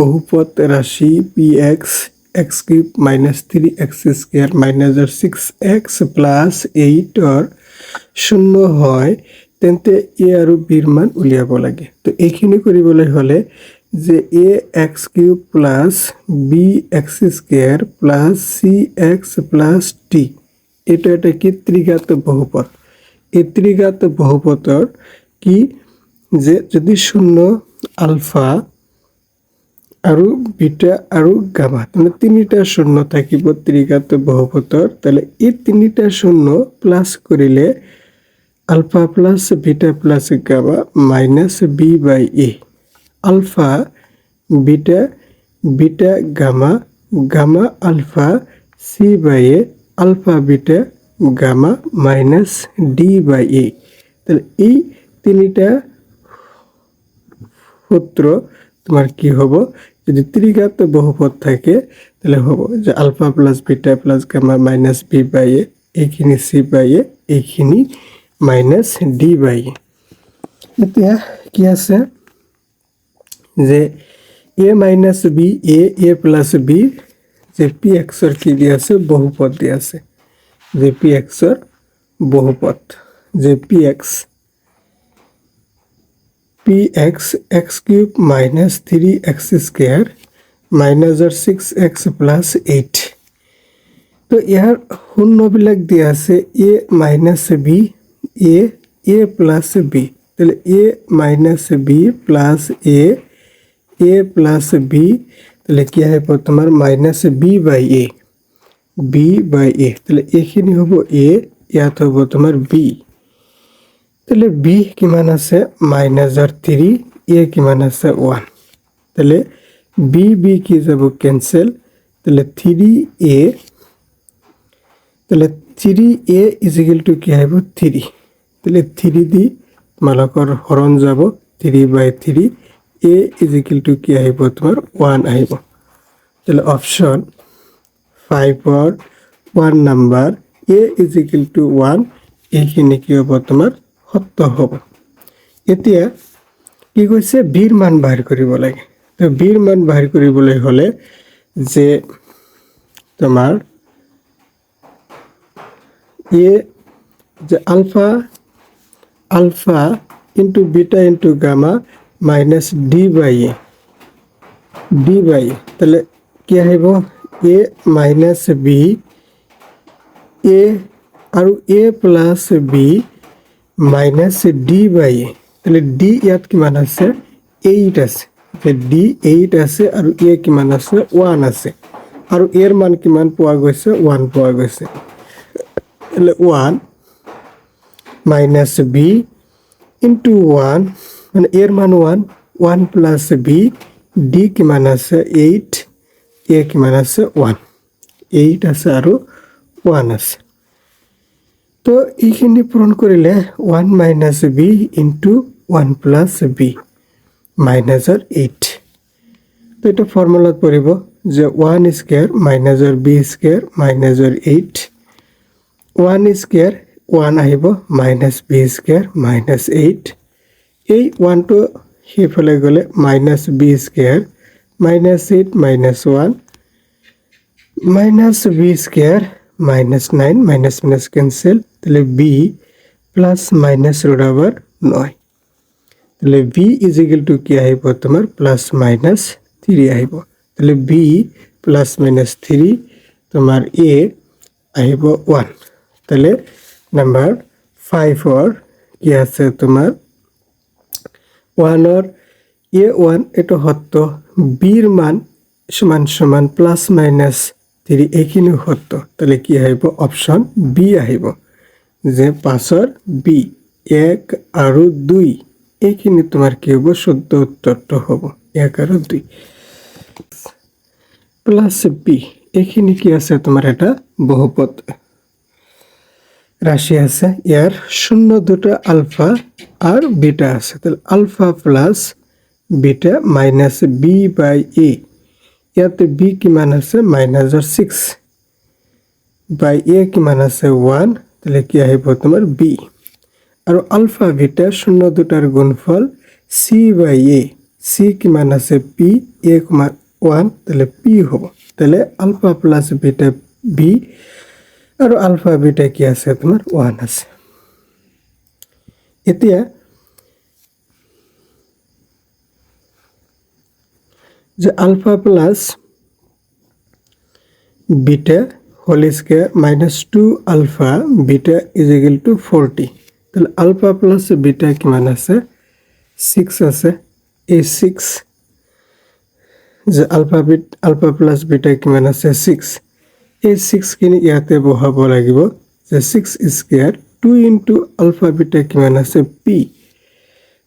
বহুপদ ৰাশি px x cube minus 3x square মাইনাসৰ 6x plus 8ৰ শূন্য হয় তেন্তে a আৰু b ৰ মান উলিয়াব লাগে। তো এইখিনি কৰিবলৈ হ'লে যে ax cube plus bx square plus cx plus d এটা কি ত্ৰিঘাত বহুপদ। এই ত্ৰিঘাত বহুপদৰ কি যে যদি শূন্য আলফা আৰু বিটা আৰু গামা মানে তিনিটা শূন্য থাকিব ত্ৰিঘাত বহুপদৰ, তাহলে এই তিনিটা শূন্য প্লাস কৰিলে alpha plus beta plus gamma minus B by A, alpha beta beta gamma gamma alpha C by A alpha beta gamma minus D by A. তাহলে এই তিনিটা সূত্র তোমার কি হব, যদি ত্রিঘাত বহুপদ থাকে তাহলে হব যে alpha plus beta plus gamma minus B by A, এইখিনি সি বাই এ, এইখিনি মাইনাস ডি বাই এ। এতিয়া কি আছে যে এ মাইনাস বি এ প্লাস বি যে পি এক্সর কি দিয়ে আছে বহুপদ দিয়ে আছে, যে পি এক্সর বহুপদ যে P X px x cube minus 3x square মাইনাসৰ 6x প্লাছ 8। তো ইয়াৰ শূন্যবিলাক দিয়া আছে A minus B A plus B, তাহলে A minus B plus A plus B, তাহলে কি আহিব তোমাৰ মাইনাস বি বাই এ, তাহলে এইখিনি হ'ব এ, ইয়াত হ'ব তোমাৰ বি। তাহলে বি কিমান আছে মাইনাসৰ 3, এ কিমান আছে 1, তাহলে বি কি যাব ক্যান্সেল, তাহলে 3a, তাহলে 3a ইজ ইকুয়াল টু কি আহিব 3, তাহলে 3 দি তোমালোকৰ হৰণ যাব 3/3, a ইজ ইকুয়াল টু কি আহিব তোমাৰ 1 আহিব। তাহলে অপশন 5ৰ 1 number a is equal to 1 এইখিনি কি হ'ব তোমাৰ সত্য হ'ব। এতিয়া কি কৈছে বিৰ মান বাহিৰ কৰিব লাগে। তো বিৰ মান বাহিৰ কৰিবলৈ হলে যে তোমাৰ এ যে alpha into beta into gamma minus D by A, তাহলে কি আহিব এ মাইনাস বি এ আৰু A plus B minus D by A, তাহলে ডি ইয়াত কিমান আছে 8 আছে, ডি 8 আছে আৰু এ কিমান আছে 1 আছে, আৰু এৰ মান কিমান পোৱা গৈছে 1 পোৱা গৈছে, তাহলে 1 মাইনাস বি ইনটু 1 মানে এর মান 1 প্লাস বি, ডি কিমান আছে 8, এ কিমান আছে 1, 8 আছে আৰু 1 আছে। তো এইখিনি পূৰণ কৰিলে 1 minus B into 1 plus B মাইনাসৰ 8। তো এটা ফৰ্মুলাত পৰিব যে 1 স্কয়াৰ মাইনাসৰ বি স্কয়াৰ মাইনাসৰ 8, 1 স্কয়ার 1 আহিব মাইনাস বি স্কয়ার মাইনাস 8, এই 1 টো সেইফালে গ'লে minus B square minus 8 minus 1 minus B square minus 9 minus minus cancel, তাহলে B plus minus root over 9, তাহলে বি ইজ ইকুয়াল টু কি আহিব তোমাৰ প্লাস মাইনাস 3 আহিব, তাহলে বি প্লাস মাইনাস 3 তোমাৰ এ আহিব 1। তাহলে নাম্বাৰ 5ৰ কি আছে তোমাৰ 1ৰ এ 1 এটা সত্য, বিৰ মান সমান সমান প্লাস মাইনাস 3 এইখিনি সত্য, তাহলে কি আহিব অপশন বি আহিব যে 5ৰ বি 1 আৰু 2 এইখিনি তোমাৰ কি হ'ব শুদ্ধ উত্তৰটো হ'ব 1 আৰু 2 প্লাস বি। এইখিনি কি আছে তোমাৰ এটা বহুপদ রাশি আছে, ইয়ার শূন্য দুটা আলফা আর বিটা আছে, তাহলে alpha plus beta minus B by A, ইয়াতে বি কিমান আছে মাইনাসৰ 6 বাই এ কিমান আছে 1, তাহলে কি আহিব তোমাৰ বি। আৰু আলফা বিটা শূন্য দুটাৰ গুণফল চি বাই এ, সি কিমান আছে পি, এ কিমান 1 তাহলে পি হ'ব। তাহলে আলফা প্লাস বিটা বি আৰু আলফা বিটা কি আছে তোমাৰ 1 আছে। এতিয়া যে alpha plus beta whole square minus 2 alpha beta is equal to 40। তাহলে আলফা প্লাস বিটা কিমান আছে 6 আছে। এই 6 যে আলফা প্লাস বিটা কিমান আছে 6, এই 6 খিনি ইয়াতে বহাব লাগিব যে 6 স্কয়ার 2 ইনটু আলফা বিটা কিমান আছে পি,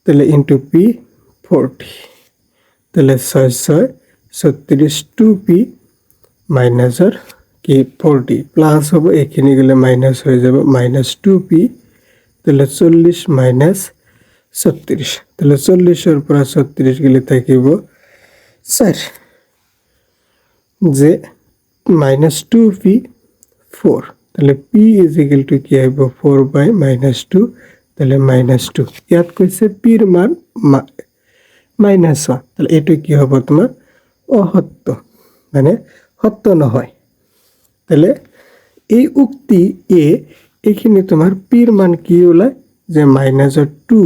তাহলে ইনটু পি 40, তাহলে 6 6 36 2p মাইনাসের কি 40 প্লাস হবে, এখানে গেলে মাইনাস হয়ে যাবে মাইনাস 2p, তাহলে 40 মাইনাস 36, তাহলে 40 পর 36 গেলে থাকিব 4, যে মাইনাস 2p 4, তাহলে p ইজ ইকুয়াল টু কি আইব 4 বাই মাইনাস 2, তাহলে মাইনাস 2। ইয়াত কইছে p এর মান মাইনাস 1, তাহলে এটা কি হবে তোমার অসত্য, মানে সত্য নহয়। তাহলে এই উক্তি এ এখানে তোমার p এর মান কি ওলায় যে মাইনাসের 2,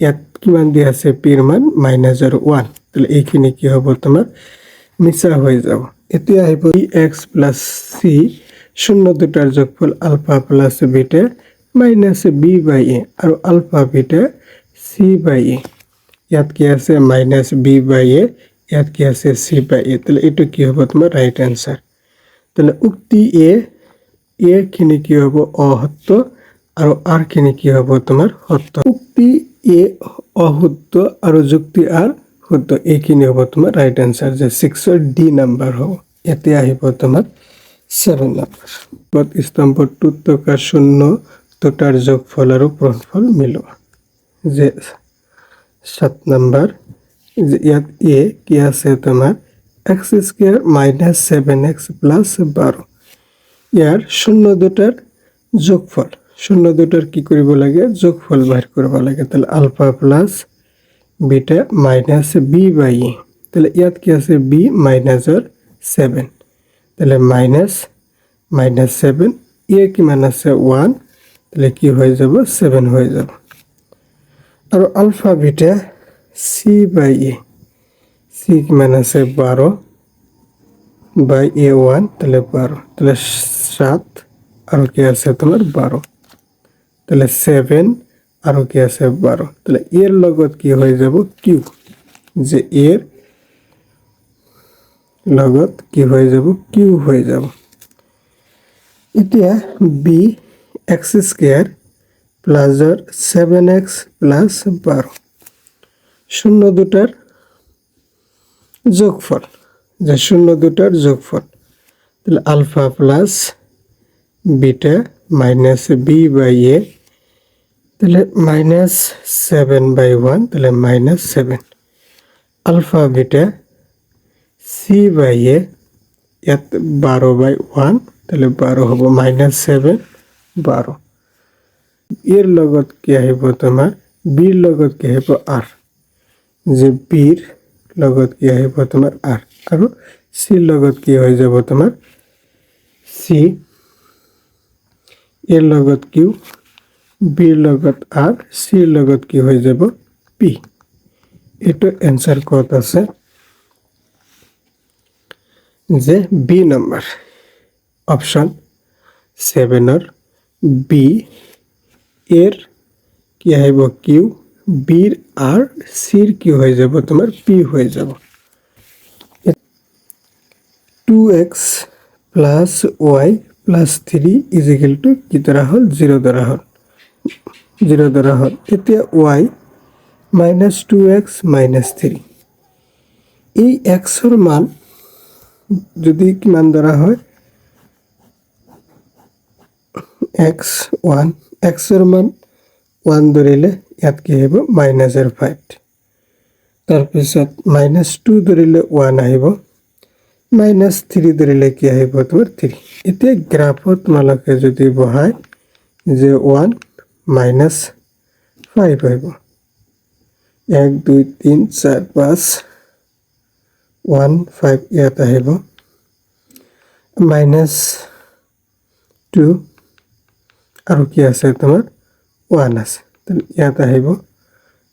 ইয়াত কিমান দিয়া আছে p এর মান মাইনাসের 1, তাহলে এইখানে কি হবে তোমার মিছা হয়ে যাব। এতিয়া আহিব x প্লাস c শূন্য দুটার যোগফল alpha plus beta minus b by a আর alpha beta c by a, ইয়াত কি আছে মাইনাস b বাই a, ইয়াত কি আছে c বাই a, তাহলে এটা কি হবে তোমার রাইট অ্যান্সার। তাহলে উক্তি এ খিনি কি হবে অসত্য আর আর খিনি কি হবে তোমার সত্য। উক্তি এ অসত্য আর যুক্তি আর সত্য, এইখিনি হ'ব তোমাৰ ৰাইট এনসাৰ, যে 6 ডি নাম্বাৰ হ'ব। এতিয়া আহিব তোমাৰ 7 নাম্বাৰ। স্তম্ভত থকা শূন্য দুটাৰ যোগফল আৰু পূৰণফল মিলোৱা। যে 7 নাম্বাৰ, যে ইয়াত এ কি আছে তোমাৰ x square minus 7x plus 12, ইয়াৰ শূন্য দুটাৰ যোগফল, শূন্য দুটাৰ কি কৰিব লাগে যোগফল বাহিৰ কৰিব লাগে। তাহলে alpha plus beta minus B by A, তাহলে ইয়াত কি আছে বি মাইনাসের 7, তাহলে মাইনাস মাইনাস 7, এ কিমান আছে 1, তাহলে কি হয়ে যাব 7 হয়ে যাব। আর আলফা বিটা সি বাই এ, সি কিমান আছে 12 বাই এ 1, তাহলে 12, তাহলে 7 আর কি আছে তোমার 12, তাহলে 7 আর কি আছে 12, তাহলে এর লগত কি হয়ে যাব কিউ, যে এর লগত কি হয়ে যাব কিউ হয়ে যাব। এতিয়া B X square plus 7x plus 12 শূন্য দুটার যোগফল, যে শূন্য দুটার যোগফল, তাহলে alpha plus beta minus B by A, তাহলে মাইনাস 7 বাই 1, তাহলে minus 7, alpha beta C by A, ইয়াত 12 বাই 1, তাহলে 12 হব মাইনাস 7 12, এর লগত কি আহিব তোমার বির লগত কি আহিব আর, যে বির লগত কি আহিব তোমার আর, আর সির লগত কি হয়ে যাব তোমার সি, এর লগত কিউ, বির লগত আর, সির লগত কি হয়ে যাব পি। এটা অ্যান্সার কত আছে যে বি নাম্বার, অপশন 7 বি, এর কি আহিব কিউ, বির আর, সির কি হয়ে যাব তোমার পি হয়ে যাব। 2x plus y plus 3 is equal to কি দ্বারা হল 0 দ্বারা হল, 0 দ্বারা হল। এতিয়া ওয়াই মাইনাস 2x মাইনাস 3, এই এক্সর মান যদি কিমান দ্বারা হয় x1, এক্সর মান 1 ধরিলে ইয়াত কি হব মাইনাসের 5, তাৰপিছত মাইনাস 2 ধরিলে 1 আহিব, মাইনাস 3 ধরিলে কি আহিব তোমার 3। এতিয়া গ্রাফত তোমালোকে যদি বহাই যে 1 মাইনাস 5 আহিব, 1 2 3 4 5 1 5 ইয়াত আহিব -2 আৰু কি আছে তোমাৰ 1 আছে তাহলে ইয়াত আহিব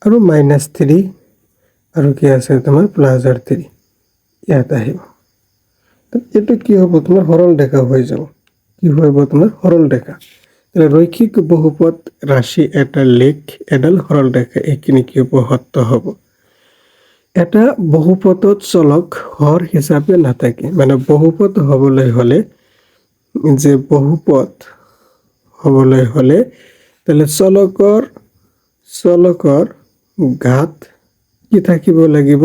আৰু -3 আৰু কি আছে তোমাৰ +3 ইয়াত আহিব এটা কি হ'ব তোমাৰ সৰল ৰেখা হৈ যাব কি হ'ব তোমাৰ সৰল ৰেখা তাহলে রৈখিক বহুপদ রাশি এটা লেখ এডাল সরল রেখা এইখিনি কি হ'ব সত্য হ'ব এটা বহুপদত চলক হর হিচাপে নাথাকে মানে বহুপদ হ'বলৈ হলে যে বহুপদ হ'বলৈ হলে তাহলে চলকৰ ঘাত কি থাকিব লাগিব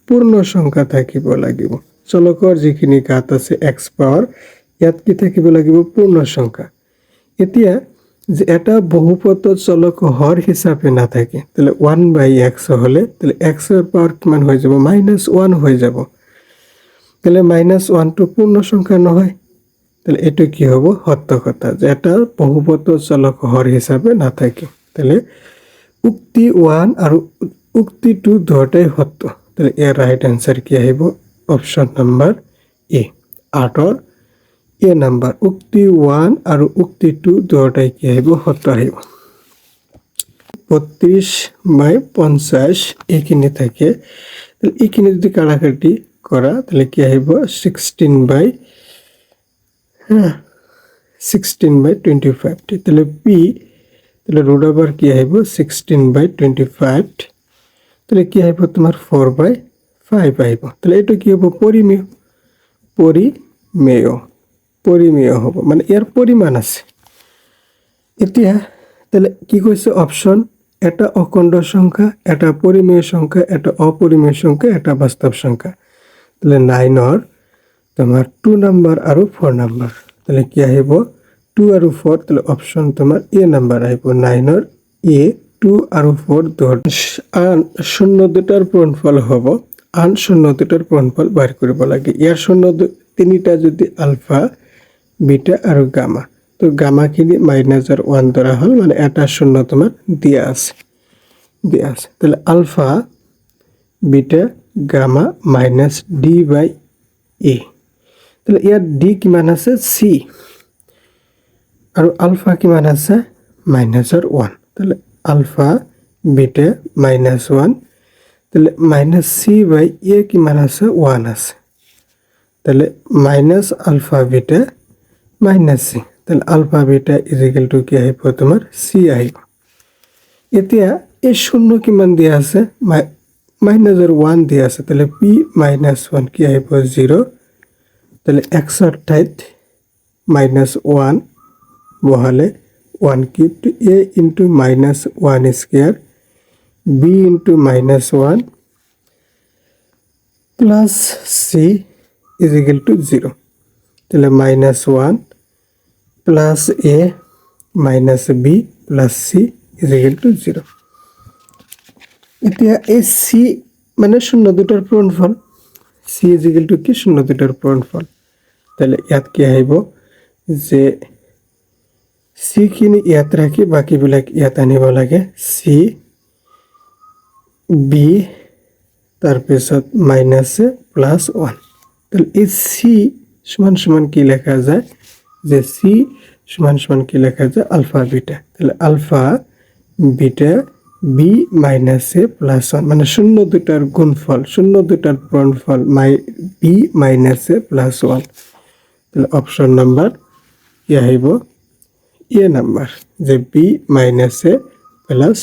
পূৰ্ণ সংখ্যা থাকিব লাগিব চলকৰ যিখিনি ঘাত আছে x পাৱাৰ ইয়াত কি থাকিব লাগিব পূৰ্ণ সংখ্যা এতিয়া যে এটা বহুপদত চলক হর হিচাপে নাথাকে তাহলে 1/x হলে তাহলে x এর পাওয়ার কিমান হৈ যাব -1 হৈ যাব তাহলে -1 টো পূর্ণ সংখ্যা নহয় তাহলে এটা কি হ'ব সত্য কথা যে এটা বহুপদত চলক হর হিচাপে নাথাকে তাহলে উক্তি 1 আৰু উক্তি 2 দুটাই সত্য তাহলে এর রাইট आंसर কি আহিব option number A 8 A number উক্তি 1 আৰু উক্তি 2 দুটাই কি আহিব সত্য আহিব 32/50 এইখিনি থাকে তাহলে এইখিনি যদি কাটাকাটি করা তাহলে কি আহিব 16/25 তাহলে p তাহলে রুট ওভার কি আহিব 16/25 তাহলে কি আহিব তোমার 4/5 আহিব তাহলে এটা কি হ'ব পরিমেয় হ'ব মানে এর পরিমাণ আছে এতিয়া তাহলে কি কৈছে অপশন এটা অখণ্ড সংখ্যা এটা পরিমেয় সংখ্যা এটা অপরিমেয় সংখ্যা এটা বাস্তব সংখ্যা তাহলে 9 ৰ তোমাৰ 2 নাম্বাৰ আৰু 4 নাম্বাৰ তাহলে কি আহিব 2 আৰু 4 তাহলে অপশন তোমাৰ এ নাম্বাৰ আহিব 9 ৰ এ 2 আৰু 4 আন শূন্য দুটাৰ পূৰণফল হ'ব আন শূন্য দুটাৰ পূৰণফল বাহিৰ কৰিব লাগে ইয়াৰ শূন্য তিনিটা যদি আলফা বিটা আৰু গামা তো গামা খিনি -1 ধরা হল মানে এটা শূন্য তোমার দিয়া আছে তাহলে আলফা বিটা গামা -d/a তাহলে ইয়াত d কিমান আছে c আৰু আলফা কিমান আছে -1 তাহলে আলফা বিটা -1 তাহলে -c/a কিমান আছে 1 আছে তাহলে -আলফা বিটা -c তাহলে আলফা বিটা ইকুয়াল টু কি আহিব তোমার c আহিব এতিয়া এই শূন্য কিমান দিয়া আছে -1 দিয়া আছে তাহলে p -1 কি আহিব 0 তাহলে x এর ঠাইত -1 বহালে 1 cube a into -1 square b into -1 plus c is equal to 0 তাহলে -1 plus a minus b plus c is equal to 0 এতিয়া এই c মানে শূন্য দুটার পূরণফল c is equal to কি শূন্য দুটার পূরণফল তাহলে ইয়াত কি আহিব যে c খিনি ইয়াত রাখি বাকিবিলাক ইয়াত আনিব লাগে c b তাৰপিছত -+1 তাহলে এই c সমান কি লেখা যায় যে c সমান কি লেখা যায় আলফা বিটা তাহলে আলফা বিটা b - a+1 মানে শূন্য দুটার গুণফল শূন্য দুটার পূরণফল b - a+1 তাহলে অপশন নাম্বার কি আহিব এ নাম্বার যে b - a+1